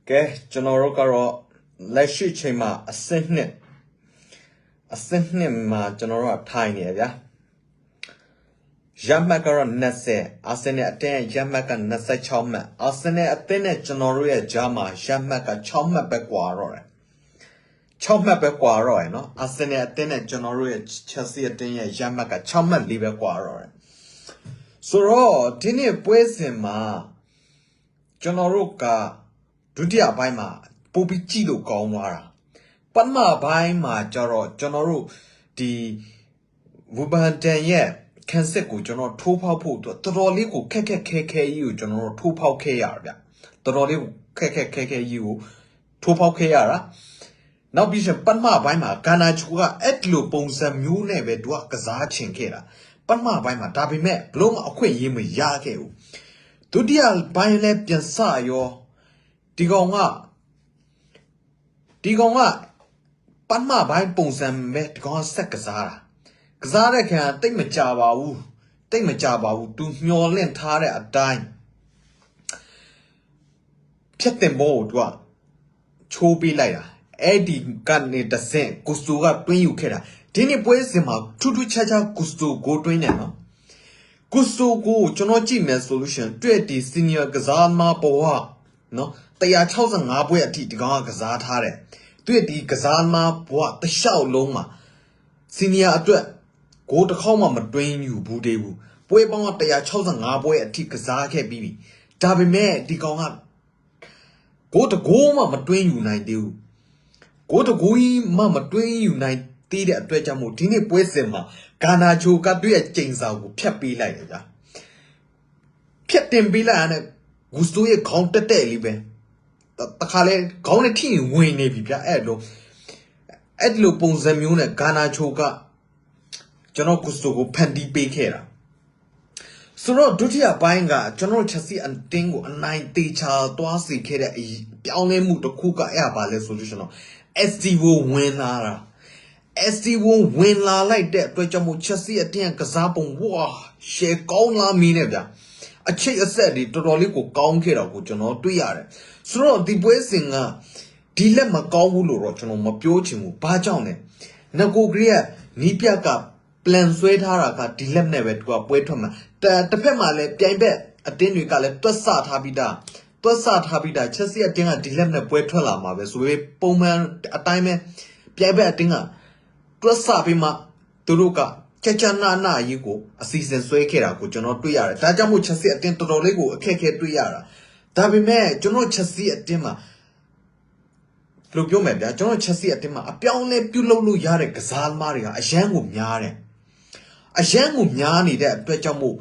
Okay, general karo leshi chema asehne ma general tiny ya. Jamaka nase asene aten jamaka nase choma asene atene general jama jamaka choma bequaro. Choma bequaro, no? Asene atene general chasi atene jamaka choma libe quaro. So, tini puesema general ka Dudia by ma, Bobby Chido Gomwara. Panma by ma jaro, Jonoru, the Wubantan ye, Kanseku, Jono, 2 pow put, Toroliku, KKKU, Jono, 2 pow KR. Toroliku, KKKU, 2 pow KR. Now Bishop Panma by ma, Ganachua, Etlu Bonsa Mune, Vedua Kazachin Kera. Panma by ma, Dabi me, Blom Aquay Yim Yakeu. Dudia by lep Jansa yo. Digonga Panma by Bonsam met gone secazara. Kazara can take me java, to your lentare a dime. Check them both, what? Chobi later. Eddie gun it the same, Gustuga, bring you kera. Dini boys him out, to chacha Gustu go to no. Gustu go, Jonochi solution, 20 senior Gazama Boa, no. 1,500ဘွဲ့အထိဒီကောင်ကစားထားတယ်။တွေ့ဒီကစားမဘွားတစ်လျှောက်လုံးမှာစီနီယာအတွက်ဂိုးတစ်ခေါက်မှမတွင်းယူဘူးသေးဘူး။ပွဲပေါင်း165ဘွဲ့အထိကစားခဲ့ပြီးပြီ။ဒါပေမဲ့ဒီကောင်ကဂိုးတစ်ဂိုးမှမတွင်းယူနိုင်သေးဘူး။ဂိုးတစ်ဂိုးကြီးမှမတွင်းယူနိုင်သေးတဲ့အတွက်ကြောင့်မို့ဒီနေ့ပွဲစဉ်မှာဂါနာချိုကတွေ့ရဲ့ကျိန်စာကိုဖျက်ပေးလိုက်တယ်ဗျာ။ဖျက်တင်ပေးလိုက်ရတယ်ဂူစတိုရဲ့ခေါင်းတက်တက်လေးပဲ။တခါလဲခေါင်းနဲ့ထိဝင်နေပြီဗျအဲ့လိုပုံစံမျိုးနဲ့ဂါနာချိုကကျွန်တော်ဂူစတိုကိုဖန်တီးပေးခဲ့တာဆိုတော့ဒုတိယပိုင်းကကျွန်တော်ချက်စီအတင်းကိုအနိုင်တေချာသွားစီခဲ့တဲ့ပြောင်းလဲမှုတစ်ခုကအဲ့ပါလဲဆိုလို့ကျွန်တော် STO ဝင်လာတာ STO ဝင်လာလိုက်တဲ့အတွက်ကြောင့်မို့ချက်စီအတင်းကစားပုံဝါရှယ်ကောင်းလာမင်းနဲ့ဗျအချိတ်အဆက်တွေတော်တော်လေးကိုကောင်းခဲ့တော့ကိုကျွန်တော်တွေ့ရတယ်ဆိုတော့ဒီပွဲစဉ်ကဒီလက်မကောင်းဘူးလို့တော့ကျွန်တော်မပြောချင်ဘူးဘာကြောင့်လဲငကိုဂရီကနီးပြတ်က plan ဆွဲထားတာကဒီလက်နဲ့ပဲသူကပွဲထွက်မှာတစ်ဖက်မှာလည်းပြိုင်ဘက်အတင်းတွေကလည်းတွက်ဆထားပြီးသားချက်စီအတင်းကဒီလက်နဲ့ပွဲထွက်လာမှာပဲဆိုပေပုံမှန်အတိုင်းပဲပြိုင်ဘက်အတင်းကတွက်ဆပြီးမှသူတို့ကချာနာကြီးကိုအစီအစဉ်ဆွဲခဲ့တာကိုကျွန်တော်တွေ့ရတယ်ဒါကြောင့်မို့ချက်စီအတင်းတော်တော်လေးကိုအခက်အခဲတွေ့ရတာဒါပေမဲ့ကျွန်တော်ချက်စီအတင်းမှာဘယ်လိုပြောမလဲဗျာကျွန်တော်ချက်စီအတင်းမှာအပြောင်းလဲပြုတ်လို့ရတဲ့ကစားသမားတွေကအရန်ကိုများတယ်အရန်ကိုများနေတဲ့အတွက်ကြောင့်မို့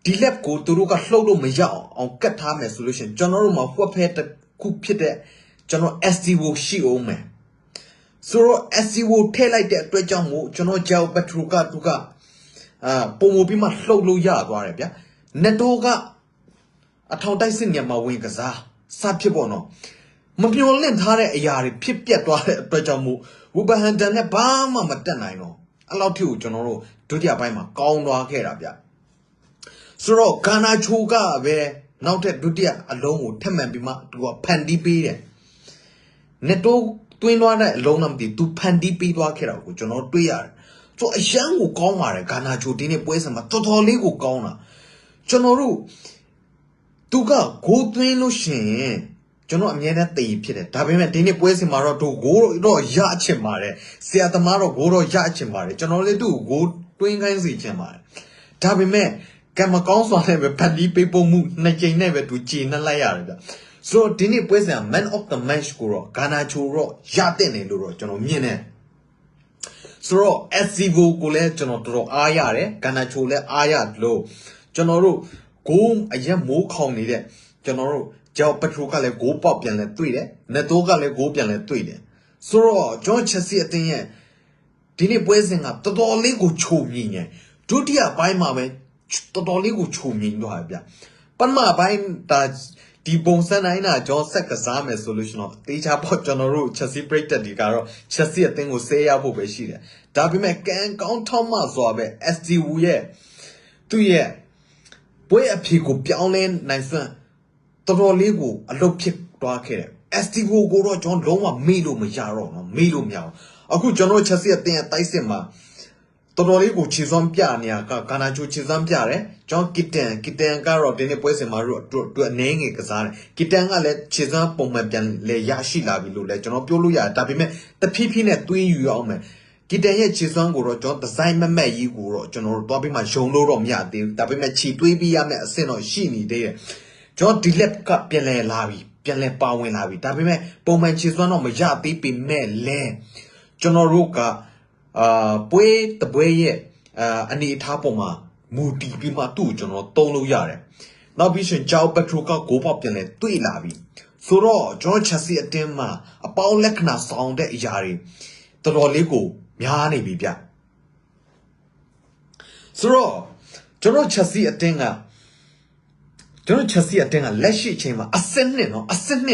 ဒီလက်ကိုသူတို့ကလှုပ်လို့မရအောင်ကတ်ထားမယ်ဆိုလို့ရှိရင်ကျွန်တော်တို့မှာဖွက်ဖဲတစ်ခုဖြစ်တဲ့ကျွန်တော် STO ရှိအောင်မယ်ဆိုတော့ STO ထည့်လိုက်တဲ့အတွက်ကြောင့်မို့ကျွန်တော်ဂျောက်ပက်ထရိုကသူကပုံမပြီးမှလှုပ်လို့ရသွားတယ်ဗျာနက်တိုကအထောင်တိုက်စစ်ညမှာဝင်ကစားစဖြစ်ပေါ့နော်မမျော်လင့်ထားတဲ့အရာတွေဖြစ်ပျက်သွားတဲ့အတွက်ကြောင့်မို့ဝူဘဟန်တန်နဲ့ဘာမှမတက်နိုင်တော့အဲ့လောက်ထိကိုကျွန်တော်တို့ဒုတိယပိုင်းမှာကောင်းသွားခဲ့တာဗျဆိုတော့ဂါနာချိုကပဲနောက်ထပ်ဒုတိယအလုံးကိုထပ်မံပြီးမှသူကဖန်တီးပေးတယ်နက်တိုတွင်းသွားတဲ့အလုံးတော့မသိသူဖန်တီးပေးသွားခဲ့တာကိုကျွန်တော်တွေ့ရတယ်ဆိုအရန်ကိုကောင်းပါတယ်ဂါနာချိုဒီနေ့ပွဲစဉ်မှာတော်တော်လေးကိုကောင်းတာကျွန်တော်တို့သူကဂိုးသွင်းလို့ရှိရင်ကျွန်တော်အမြဲတမ်းတည်ဖြစ်တယ်ဒါပေမဲ့ဒီနေ့ပွဲစဉ်မှာတော့သူဂိုးတော့ရချင်ပါတယ်ဆရာသမားတော့ဂိုးတော့ရချင်ပါတယ်ကျွန်တော်လည်းသူ့ကိုဂိုးတွင်းခိုင်းစီချင်ပါတယ်ဒါပေမဲ့ကံမကောင်းစွာနဲ့ပဲဖန်တီးပေးပုံမှုနှစ်ကြိမ်နဲ့ပဲသူကြည်နှက်လိုက်ရတယ်ဗျဆိုတော့ဒီနေ့ပွဲစဉ်က man of the match ကိုတော့ဂါနာချိုတော့ရတဲ့နေလို့တော့ကျွန်တော်မြင်တယ်ဆိုတော့ SCVO ကိုလည်းကျွန်တော်တော်တော်အားရတယ်ဂါနာချိုလည်းအားရလို့ကျွန်တော်တို့ဂိုးအရက်မိုးခေါင်နေတဲ့ကျွန်တော်တို့ဂျောက်ပက်ထရိုကလည်းဂိုးပေါက်ပြန်လဲတွေ့တယ်နက်တိုးကလည်းဂိုးပြန်လဲတွေ့တယ်ဆိုတော့ကျွန်တော်ချက်စီအတင်းရဲ့ဒီနေ့ပွဲစဉ်ကတော်တော်လေးကိုခြုံမြင်တယ်ဒုတိယပိုင်းမှာပဲတော်တော်လေးကိုခြုံမြင်သွားတယ်ဗျပထမပိုင်းဒါဒီပုံစံတိုင်းတာကျွန်တော်ဆက်ကစားမယ်ဆိုလို့ရှိရင်တေချာပေါ့ကျွန်တော်တို့ချက်စီပရိသတ်တွေကတော့ချက်စီအတင်းကိုဆဲရဖို့ပဲရှိတယ်ဒါပေမဲ့ကံကောင်းထောက်မှစွာပဲ STU ရဲ့သူ့ရဲ့ပွဲအဖြေကိုပြောင်းလဲနိုင်စွမ်းတော်တော်လေးကိုအလုပ်ဖြစ်သွားခဲ့တယ် Estivo ကိုတော့ကျွန်တော်လုံးဝမေ့လို့မရတော့နော်မေ့လို့မရအောင်အခုကျွန်တော်ချက်စီအတင်းအတိုက်စစ်မှာတော်တော်လေးကိုခြေစွမ်းပြနေရကကာနာချိုခြေစွမ်းပြတယ်ကျွန်တော်ကစ်တန်ကတော့ဒီနေ့ပွဲစဉ်မှာတို့အနေငယ်ကစားတယ်ကစ်တန်ကလည်းခြေစွမ်းပုံမှန်ပြန်လေရရှိလာပြီလို့လည်းကျွန်တော်ပြောလို့ရတယ်ဒါပေမဲ့တဖြည်းဖြည်းနဲ့တွေးယူရအောင်မယ်ကစ်တန်ရဲ့ခြေစွမ်းကိုတော့ကျွန်တော်ဒီဇိုင်းမမက်ကြီးကိုတော့ကျွန်တော်တို့တွားပြီးမှယုံလို့တော့မရသေးဘူးဒါပေမဲ့ခြေတွေးပြီးရမယ့်အဆင့်တော့ရှိနေသေးတယ်ကျွန်တော်ဒီလက်ကပြန်လဲလာပြီပြန်လဲပါဝင်လာပြီဒါပေမဲ့ပုံမှန်ခြေစွမ်းတော့မရသေးပေမဲ့လဲကျွန်တော်တို့ကပွဲတပွဲရဲ့အနေအထားပေါ်မှာမူတည်ပြီးမှသူ့ကျွန်တော်တုံးလို့ရတယ်နောက်ပြီးရှင်ဂျောက်ပက်ထရိုကဂိုးပေါက်ပြန်လဲတွေ့လာပြီဆိုတော့ကျွန်တော်ချက်စီအတင်းမှာအပေါင်းလက္ခဏာဆောင်တဲ့အရာတွေတော်တော်လေးကိုများနေပြီဗျဆိုတော့ကျွန်တော်ချက်စီအတင်းကလက်ရှိအချိန်မှာအစစ်နှစ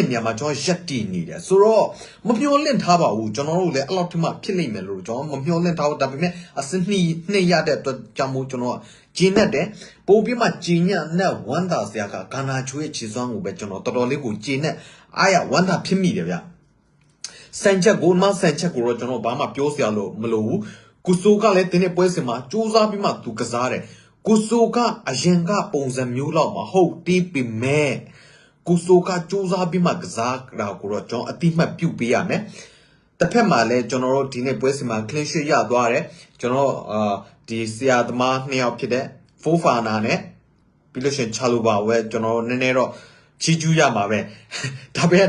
်နေရာမှာကျွန်တော်ရက်တည်နေတယ်ဆိုတော့မမျှော်လင့်ထားပါဘူးကျွန်တော်တို့လည်းအဲ့လောက်ထိမှဖြစ်နိုင်မယ်လို့ကျွန်တော်မမျှော်လင့်ထားဘူးဒါပေမဲ့အစစ်နှစ်ရတဲ့အတွက်ကြောင့်မို့ကျွန်တော်ကျင်းနဲ့ပို့ပြီးမှကျင်းညနဲ့ဝမ်းသာစရာကဂါနာချိုရဲ့ခြေစွမ်းကိုပဲကျွန်တော်တော်တော်လေးကိုကျင်းနဲ့အားရဝမ်းသာဖြစ်မိတယ်ဗျစံချက်ကိုတော့ကျွန်တော်ဘာမှပြောစရာလို့မလိုဘူးကုဆိုကလည်းတင်းတဲ့ပွဲစဉ်မှာစူးစမ်းပြီးမှသူကစားတယ်ကုဆိုကအရင်ကပုံစံမျိုးလောက်မဟုတ်တီးပေမဲ့ကုဆိုကစူးစမ်းပြီးမှကစားတာကိုတော့ကျွန်တော်အတိမတ်ပြုတ်ပေးရမယ်တစ်ဖက်မှာလည်းကျွန်တော်တို့ဒီနေ့ပွဲစဉ်မှာ clean sheet ရသွားတယ်ကျွန်တော်ဒီဆရာသမားနှစ်ယောက်ဖြစ်တဲ့ဖိုးဖာနာနဲ့ပြီးလို့ရှိရင်ချာလိုပါဝဲကျွန်တော်နည်းနည်းတော့ချီကျူးရမှာပဲဒါပေမဲ့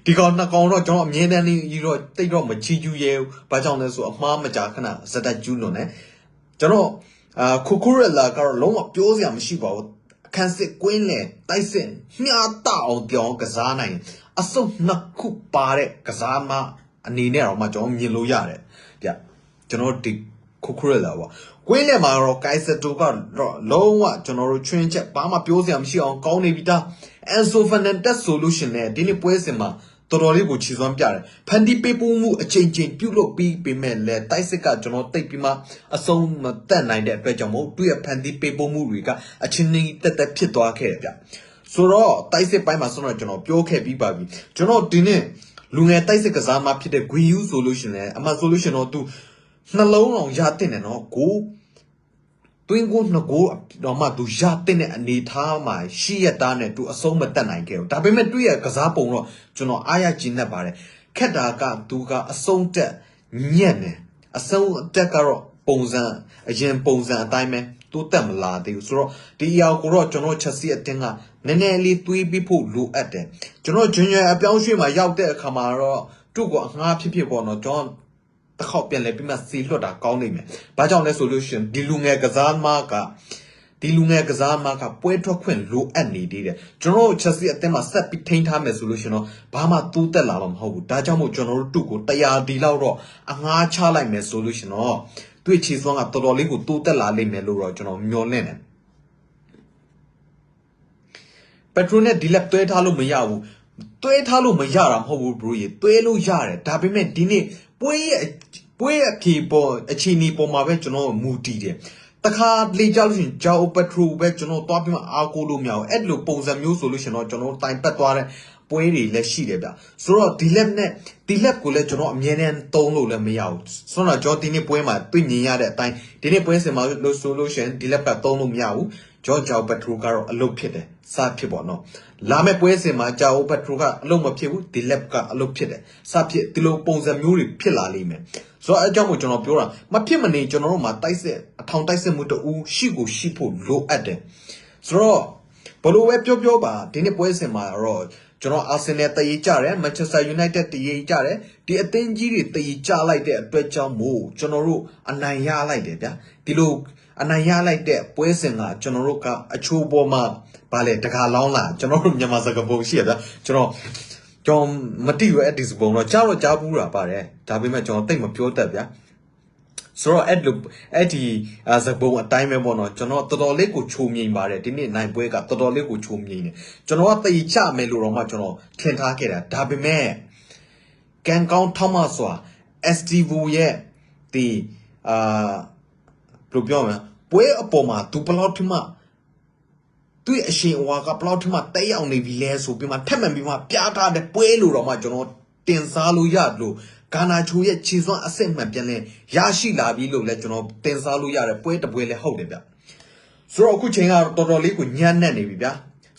ဒီကောင်နှစ်ကောင်တော့ကျွန်တော်အမြဲတမ်းကြီးတော့တိတ်တော့မချီကျူးရဲဘူးဘာကြောင့်လဲဆိုအမှားမကြာခဏစက်တက်ကျူးလွန်တယ်ကျွန်တော်ခိုခိုရလာကတော့လုံးဝပြောစရာမရှိပါဘူးအခန်းစစ်ကွင်းလေတိုက်စစ်မျှတအောင်ပြောင်းကစားနိုင်အစုံနှစ်ခုပါတဲ့ကစားမအနေနဲ့တော့မှကျွန်တော်မြင်လို့ရတယ်ဗျကျွန်တော်ဒီခိုခိုရလာပါကွင်းလေမှာတော့ကိုက်စတိုကတော့လုံးဝကျွန်တော်တို့ချွင်းချက်ဘာမှပြောစရာမရှိအောင်ကောင်းနေပြီသားအန်ဆိုဖန်နန်တက်ဆိုလူရှင်နဲ့ဒီနေ့ပွဲစဉ်မှာတော်တော်လေးကိုခြေစွမ်းပြတယ်ဖန်တီပေးပို့မှုအချိန်ချင်းပြုတ်လို့ပြီးပေမဲ့လည်းတိုက်စစ်ကကျွန်တော်တိတ်ပြီးမှအဆုံးမတက်နိုင်တဲ့အတွက်ကြောင့်မို့သူ့ရဲ့ဖန်တီပေးပို့မှုတွေကအချင်းချင်းတက်ဖြစ်သွားခဲ့တယ်ဗျဆိုတော့တိုက်စစ်ပိုင်းမှာဆိုတော့ကျွန်တော်ပြောခဲ့ပြီးပါပြီကျွန်တော်ဒီနေ့လူငယ်တိုက်စစ်ကစားမှဖြစ်တဲ့ Green U Solution နဲ့အမှ Solution တော့သူနှလုံးအောင်ရတဲ့နဲ့နော်ကိုတွင်းကိုနှစ်ကိုတော့မှသူရတဲ့အနေထားမှာရှိရတာနဲ့သူအဆုံးမတက်နိုင်ခဲ့ဘူးဒါပေမဲ့သူ့ရဲ့ကစားပုံတော့ကျွန်တော်အားရကျဉ်းနေပါတယ်ခက်တာကသူကအဆုံးတက်ညက်နေအဆုံးတက်ကတော့ပုံစံအရင်ပုံစံအတိုင်းပဲသူတက်မလာသေးဘူးဆိုတော့ဒီအရာကိုတော့ကျွန်တော်ချက်စီအတင်းကနည်းနည်းလေးတွေးပြီးဖို့လိုအပ်တယ်ကျွန်တော် junior အပြောင်းရွှေ့မှာရောက်တဲ့အခါမှာတော့သူ့ကိုအငှားဖြစ်ပေါ့နော်ကျွန်တော်တခေါက်ပြန်လဲပြီးမှစီလွတ်တာကောင်းနေမယ်။ဘာကြောင့်လဲဆိုလို့ရှိရင်ဒီလူငယ်ကစားမကပွဲထွက်ခွင့်လိုအပ်နေသေးတယ်။ကျွန်တော်တို့ချက်စီအတင်းမှာဆက်ပြီးထိန်းထားမယ်ဆိုလို့ရှိရင်တော့ဘာမှတိုးတက်လာမှာမဟုတ်ဘူး။ဒါကြောင့်မို့ကျွန်တော်တို့သူ့ကို100ဒီလောက်တော့အငှားချလိုက်မယ်ဆိုလို့ရှိရင်တော့သူ့ခြေစွမ်းကတော်တော်လေးကိုတိုးတက်လာလိမ့်မယ်လို့တော့ကျွန်တော်မျှော်လင့်တယ်။ပက်ထရိုနဲ့ဒီလက်တွဲထားလို့မရဘူး။တွဲထားလို့မရတာမဟုတ်ဘူး bro ရေတွဲလို့ရတယ်။ဒါပေမဲ့ဒီနေ့ပွဲရဲ့ဖြေပေါ်အခြေအနေပေါ်မှာပဲကျွန်တော်မူတည်တယ်တခါလေကြောက်လို့ရှင်ဂျောက်ပက်ထရိုပဲကျွန်တော်တွားပြီးမှအားကိုးလို့မရဘူးအဲ့လိုပုံစံမျိုးဆိုလို့ရှင်တော့ကျွန်တော်တိုင်ပတ်သွားတဲ့ပွဲတွေလည်းရှိတယ်ဗျဆိုတော့ဒီလက်ကိုလည်းကျွန်တော်အမြဲတမ်းသုံးလို့လည်းမရဘူးဆိုတော့ကျွန်တော်ဒီနေ့ပွဲမှာတွေ့မြင်ရတဲ့အတိုင်းဒီနေ့ပွဲစဉ်မှာလို့ဆိုလို့ရှင်ဒီလက်ကသုံးလို့မရဘူးဂျောက်ပက်ထရိုကတော့အလုပ်ဖြစ်တယ်စဖြစ်ပေါ့နော်လာမယ့်ပွဲစဉ်မှာဂျောက်ပက်ထရိုကအလုပ်မဖြစ်ဘူးဒီလက်ကအလုပ်ဖြစ်တယ်စဖြစ်ဒီလိုပုံစံမျိုးတွေဖြစ်လာလိမ့်မယ်ဆိုတော့အကြောင်းကိုကျွန်တော်ပြောတာမဖြစ်မနေကျွန်တော်တို့မှာတိုက်စစ်အထောင်တိုက်စစ်မှုတူရှိဖို့လိုအပ်တယ်ဆိုတော့ဘလို့ပဲပြောပါဒီနေ့ပွဲစဉ်မှာတော့ကျွန်တော်အာဆင်နယ်တည်ကြတယ်မန်ချက်စတာယူနိုက်တက်တည်ကြတယ်ဒီအသင်းကြီးတွေတည်ကြလိုက်တဲ့အတွက်ကြောင့်မို့ကျွန်တော်တို့အနိုင်ရလိုက်တယ်ဗျာဒီလိုအနိုင်ရလိုက်တဲ့ပွဲစဉ်ကကျွန်တော်တို့ကအချိုးပေါ်မှာဗာလေတခါလောင်းလာကျွန်တော်တို့မြန်မာစကားပုံရှိရဗျာကျွန်တော်မတိရအဲ့ဒီစပုံတော့ကြားဘူးတာပါတယ်ဒါပေမဲ့ကျွန်တော်တိတ်မပြောတတ်ဗျာဆိုတော့အဲ့ဒီစပုံအတိုင်းပဲပေါ့နော်ကျွန်တော်တော်တော်လေးကိုချုံမြိန်ပါတယ်ဒီနေ့နိုင်ပွဲကတော်တော်လေးကိုချုံမြိန်တယ်ကျွန်တော်ကတိတ်ချမယ်လို့တော့မှကျွန်တော်ထင်ထားခဲ့တာဒါပေမဲ့ကန်ကောင်းထောက်မစွာ Estivo ရဲ့ဒီဘယ်လိုပြောမလဲပွဲအပေါ်မှာသူဘယ်လောက်ထိမှသူ တွေ့အရှင်ဝါကဘလောက်ထမတက်ရောက်နေပြီလဲဆိုပြီးမှထက်မှန်ပြီးမှပြားထားတဲ့ပွဲလို့တော့မှကျွန်တော်တင်စားလို့ရလို့ကာနာချိုရဲ့ခြေစွမ်းအစစ်မှန်ပြန်လဲရရှိလာပြီလို့လဲကျွန်တော်တင်စားလို့ရတဲ့ပွဲတစ်ပွဲလဲဟုတ်တယ်ဗျဆိုတော့အခုချိန်ကတော်တော်လေးကိုညံ့နေပြီဗျာ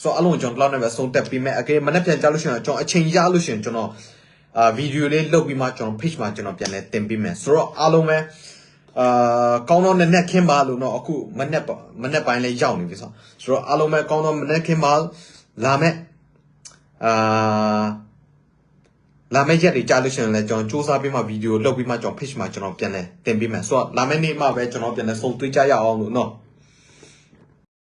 ဆိုတော့အလုံးကျွန်တော်လောက်နေပဲဆုံးတက်ပြီးမဲ့အကယ်မနေ့ပြန်ကြလို့ရှိရင်ကျွန်တော်အချိန်ရလို့ရှိရင်ကျွန်တော်ဗီဒီယိုလေးလုပ်ပြီးမှကျွန်တော် page မှာကျွန်တော်ပြန်လဲတင်ပေးမယ်ဆိုတော့အားလုံးပဲကောင်းတော့နက်နက်ခင်းပါလို့တော့အခုမနေ့ပိုင်းလဲရောက်နေပြီဆိုတော့အားလုံးပဲကောင်းတော့မနေ့ခင်းပါလာမဲ့လာမယ့်ရက်တွေကြာလို့ရှိရင်လည်းကျွန်တော်စူးစမ်းပြီးမှဗီဒီယိုလုပ်ပြီးမှကျွန်တော် page မှာကျွန်တော်ပြန်လဲတင်ပေးမယ်ဆိုတော့လာမယ့်နေ့မှပဲကျွန်တော်ပြန်လဲစုံတွေ့ကြရအောင်လို့နော်